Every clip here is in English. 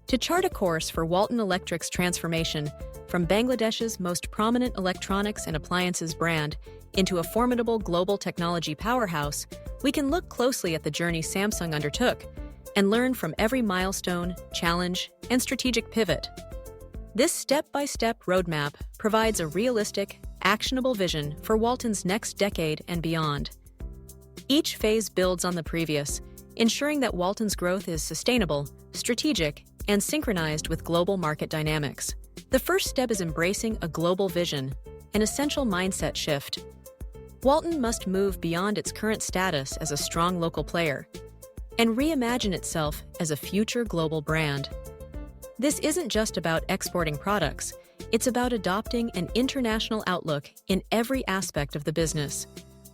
To chart a course for Walton Electric's transformation from Bangladesh's most prominent electronics and appliances brand into a formidable global technology powerhouse, we can look closely at the journey Samsung undertook and learn from every milestone, challenge, and strategic pivot. This step-by-step roadmap provides a realistic, actionable vision for Walton's next decade and beyond. Each phase builds on the previous, ensuring that Walton's growth is sustainable, strategic, and synchronized with global market dynamics. The first step is embracing a global vision, an essential mindset shift. Walton must move beyond its current status as a strong local player and reimagine itself as a future global brand. This isn't just about exporting products, it's about adopting an international outlook in every aspect of the business,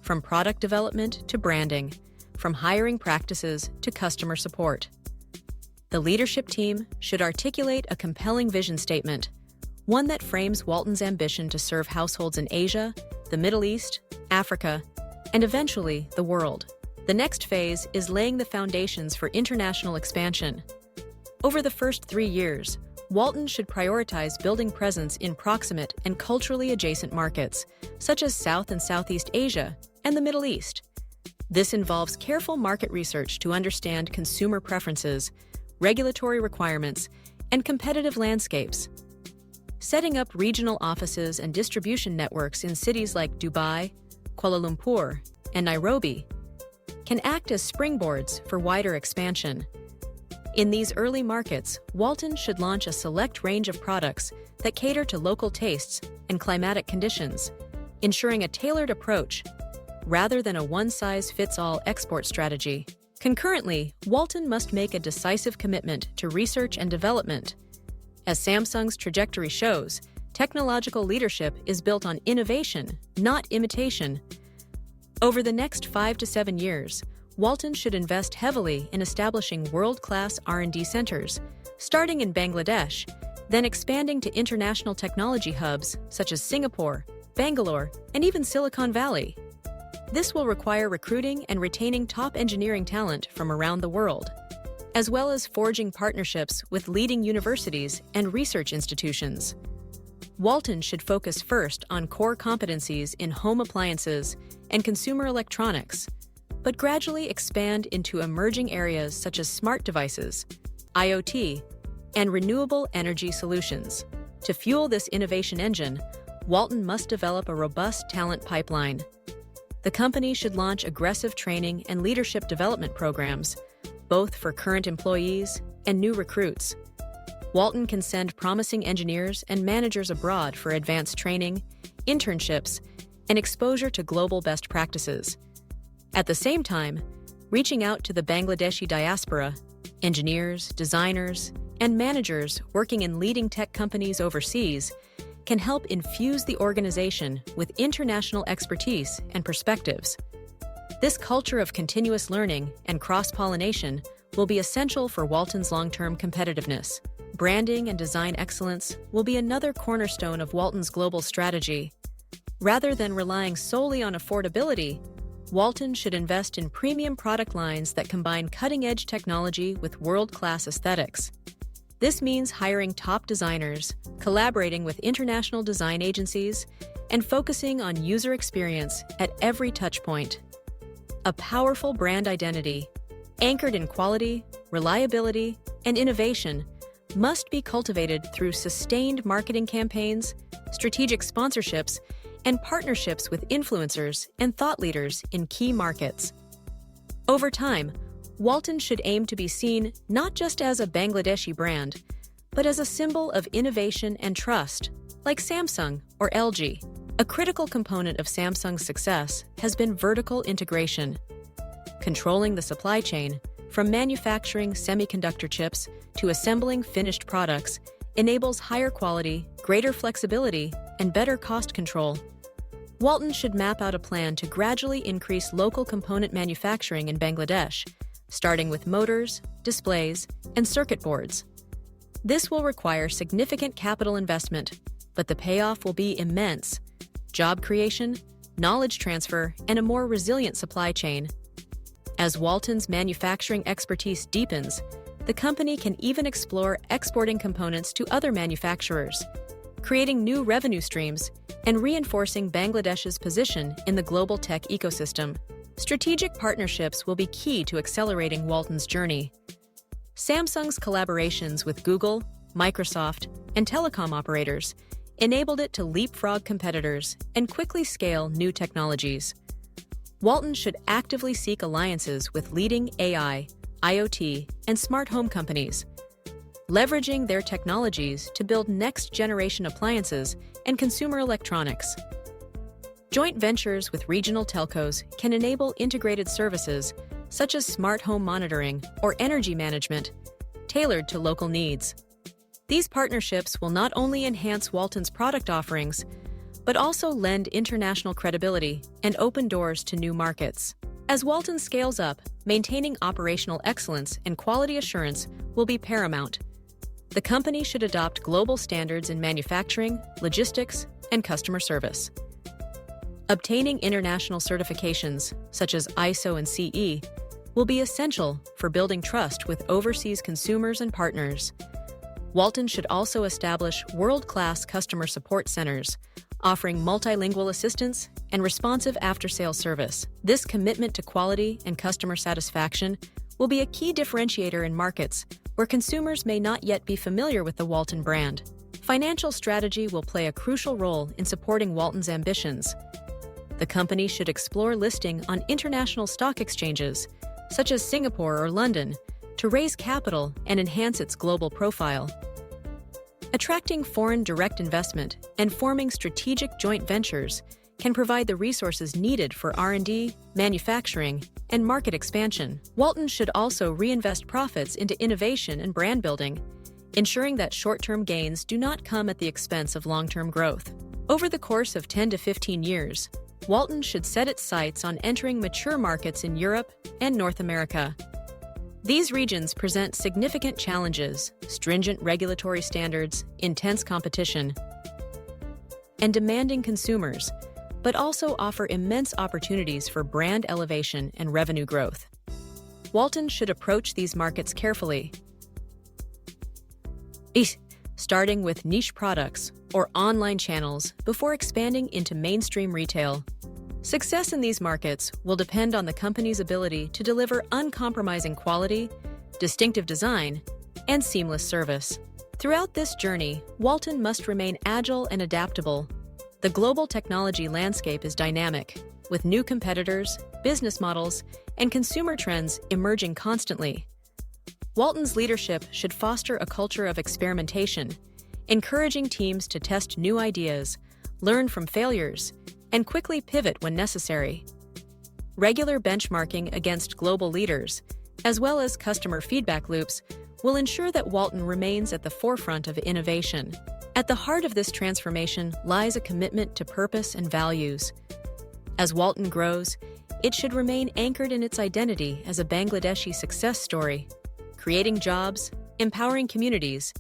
from product development to branding, from hiring practices to customer support. The leadership team should articulate a compelling vision statement, one that frames Walton's ambition to serve households in Asia, the Middle East, Africa, and eventually the world. The next phase is laying the foundations for international expansion. Over the first 3 years, Walton should prioritize building presence in proximate and culturally adjacent markets, such as South and Southeast Asia and the Middle East. This involves careful market research to understand consumer preferences, regulatory requirements, and competitive landscapes. Setting up regional offices and distribution networks in cities like Dubai, Kuala Lumpur, and Nairobi can act as springboards for wider expansion. In these early markets, Walton should launch a select range of products that cater to local tastes and climatic conditions, ensuring a tailored approach rather than a one-size-fits-all export strategy. Concurrently, Walton must make a decisive commitment to research and development. As Samsung's trajectory shows, technological leadership is built on innovation, not imitation. Over the next 5 to 7 years, Walton should invest heavily in establishing world-class R&D centers, starting in Bangladesh, then expanding to international technology hubs such as Singapore, Bangalore, and even Silicon Valley. This will require recruiting and retaining top engineering talent from around the world, as well as forging partnerships with leading universities and research institutions. Walton should focus first on core competencies in home appliances and consumer electronics, but gradually expand into emerging areas such as smart devices, IoT, and renewable energy solutions. To fuel this innovation engine, Walton must develop a robust talent pipeline. The company should launch aggressive training and leadership development programs, both for current employees and new recruits. Walton can send promising engineers and managers abroad for advanced training, internships, and exposure to global best practices. At the same time, reaching out to the Bangladeshi diaspora, engineers, designers, and managers working in leading tech companies overseas can help infuse the organization with international expertise and perspectives. This culture of continuous learning and cross-pollination will be essential for Walton's long-term competitiveness. Branding and design excellence will be another cornerstone of Walton's global strategy. Rather than relying solely on affordability, Walton should invest in premium product lines that combine cutting-edge technology with world-class aesthetics. This means hiring top designers, collaborating with international design agencies, and focusing on user experience at every touchpoint. A powerful brand identity, anchored in quality, reliability, and innovation, must be cultivated through sustained marketing campaigns, strategic sponsorships, and partnerships with influencers and thought leaders in key markets. Over time, Walton should aim to be seen not just as a Bangladeshi brand, but as a symbol of innovation and trust, like Samsung or LG. A critical component of Samsung's success has been vertical integration. Controlling the supply chain, from manufacturing semiconductor chips to assembling finished products, enables higher quality, greater flexibility, and better cost control. Walton should map out a plan to gradually increase local component manufacturing in Bangladesh, starting with motors, displays, and circuit boards. This will require significant capital investment, but the payoff will be immense: job creation, knowledge transfer, and a more resilient supply chain. As Walton's manufacturing expertise deepens, the company can even explore exporting components to other manufacturers, creating new revenue streams and reinforcing Bangladesh's position in the global tech ecosystem. Strategic partnerships will be key to accelerating Walton's journey. Samsung's collaborations with Google, Microsoft, and telecom operators enabled it to leapfrog competitors and quickly scale new technologies. Walton should actively seek alliances with leading AI, IoT, and smart home companies, leveraging their technologies to build next-generation appliances and consumer electronics. Joint ventures with regional telcos can enable integrated services such as smart home monitoring or energy management, tailored to local needs. These partnerships will not only enhance Walton's product offerings, but also lend international credibility and open doors to new markets. As Walton scales up, maintaining operational excellence and quality assurance will be paramount. The company should adopt global standards in manufacturing, logistics, and customer service. Obtaining international certifications, such as ISO and CE, will be essential for building trust with overseas consumers and partners. Walton should also establish world-class customer support centers, offering multilingual assistance and responsive after-sales service. This commitment to quality and customer satisfaction will be a key differentiator in markets where consumers may not yet be familiar with the Walton brand. Financial strategy will play a crucial role in supporting Walton's ambitions. The company should explore listing on international stock exchanges, such as Singapore or London, to raise capital and enhance its global profile. Attracting foreign direct investment and forming strategic joint ventures can provide the resources needed for R&D, manufacturing, and market expansion. Walton should also reinvest profits into innovation and brand building, ensuring that short-term gains do not come at the expense of long-term growth. Over the course of 10 to 15 years, Walton should set its sights on entering mature markets in Europe and North America. These regions present significant challenges, stringent regulatory standards, intense competition, and demanding consumers, but also offer immense opportunities for brand elevation and revenue growth. Walton should approach these markets carefully, starting with niche products or online channels before expanding into mainstream retail. Success in these markets will depend on the company's ability to deliver uncompromising quality, distinctive design, and seamless service. Throughout this journey, Walton must remain agile and adaptable. The global technology landscape is dynamic, with new competitors, business models, and consumer trends emerging constantly. Walton's leadership should foster a culture of experimentation, encouraging teams to test new ideas, learn from failures, and quickly pivot when necessary. Regular benchmarking against global leaders, as well as customer feedback loops, will ensure that Walton remains at the forefront of innovation. At the heart of this transformation lies a commitment to purpose and values. As Walton grows, it should remain anchored in its identity as a Bangladeshi success story, creating jobs, empowering communities,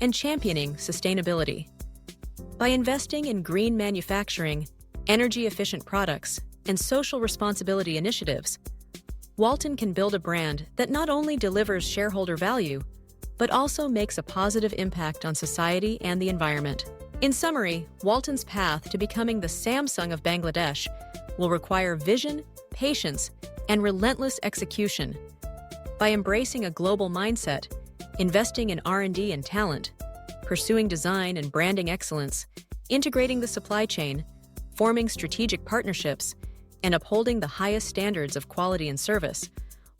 and championing sustainability. By investing in green manufacturing, energy-efficient products, and social responsibility initiatives, Walton can build a brand that not only delivers shareholder value, but also makes a positive impact on society and the environment. In summary, Walton's path to becoming the Samsung of Bangladesh will require vision, patience, and relentless execution. By embracing a global mindset, investing in R&D and talent, pursuing design and branding excellence, integrating the supply chain, forming strategic partnerships, and upholding the highest standards of quality and service,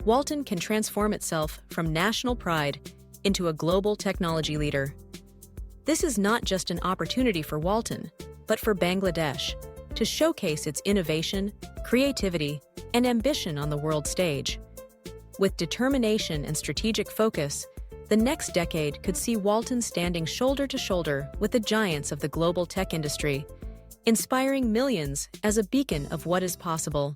Walton can transform itself from national pride into a global technology leader. This is not just an opportunity for Walton, but for Bangladesh to showcase its innovation, creativity, and ambition on the world stage. With determination and strategic focus, the next decade could see Walton standing shoulder to shoulder with the giants of the global tech industry, inspiring millions as a beacon of what is possible.